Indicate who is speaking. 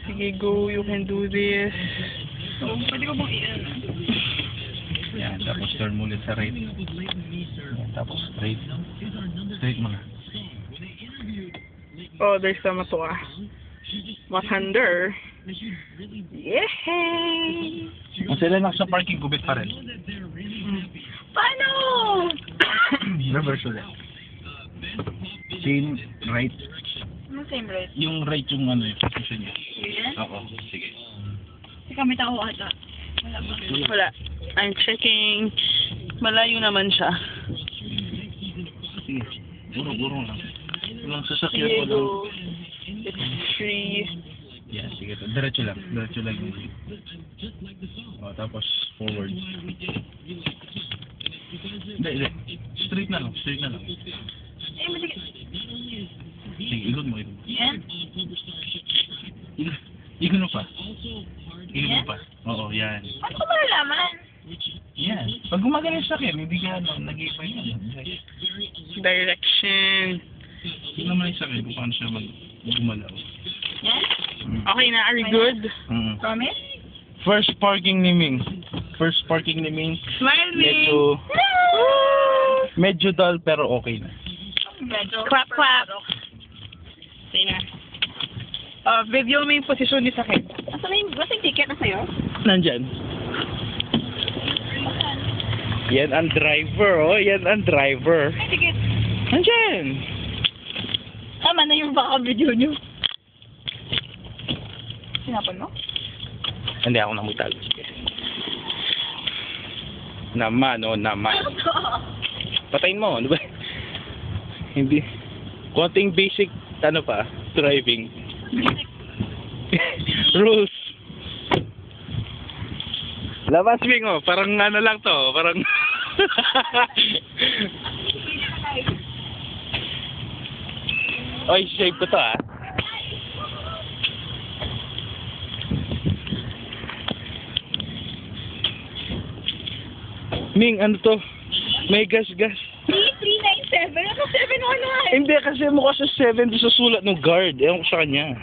Speaker 1: Sige, go. You can do this.
Speaker 2: So, pwede ko bang i-ano?
Speaker 3: Yan, tapos turn mo ulit sa right. Yan, tapos straight. Straight mo na.
Speaker 1: Oh, there's sama to ah. Mathander. Yehey!
Speaker 3: Kung sila lang sa parking, gubit pa rin.
Speaker 2: Paano?
Speaker 3: Reverse ulit. Chain right.
Speaker 2: Ano same right?
Speaker 3: Yung right yung ano yung position niya.
Speaker 2: Yan?
Speaker 3: Oo, sige.
Speaker 2: Teka, may tao ata. Wala ba?
Speaker 1: Wala. I'm checking. Malayo naman siya.
Speaker 3: Sige. Guro lang. Walang sasakyan
Speaker 1: Sige,
Speaker 3: ko lang.
Speaker 1: go. It's free.
Speaker 3: Yan, sige. Diretso lang. Diretso lang yung o, tapos forward. Hindi. Straight na lang. Straight na lang.
Speaker 2: Eh, masigit.
Speaker 3: Sige, ikot mo.
Speaker 2: Yan?
Speaker 3: Ikot mo pa. Ikot mo pa. Oo, yan.
Speaker 2: Paano ko malalaman?
Speaker 3: Yan. Pag gumagana yung sakyan, hindi ka nag-iipa yan.
Speaker 1: Direction.
Speaker 3: Hindi naman yung sakyan kung paano siya gumalaw.
Speaker 2: Yan?
Speaker 1: Okay na, are we good?
Speaker 2: Promise?
Speaker 3: First parking ni Ming. First parking ni Ming.
Speaker 1: Smile me!
Speaker 3: Medyo dull pero okay na.
Speaker 2: Medyo.
Speaker 1: Clap, clap. Sige na. Video mo yung posisyon ni Sakit.
Speaker 2: Asa na yung ticket na sa'yo?
Speaker 3: Nandyan. Yan ang driver, oh. Yan ang driver.
Speaker 2: Ay, ticket.
Speaker 3: Nandyan.
Speaker 2: Tama na yung baka video nyo. Sinapan mo?
Speaker 3: Hindi ako namutag. Naman, oh, naman. Patayin mo, ano ba? Hindi. Konting basic, ano pa, driving. Rules. Labas, Bing, oh. Parang ano lang to, parang... Oy, save ko to, ah. Ming, ano to? May gas-gas.
Speaker 2: 397? Ako 711.
Speaker 3: Hindi, kasi mukha sa 7 doon sa sulat ng guard. Ewan ko sa kanya.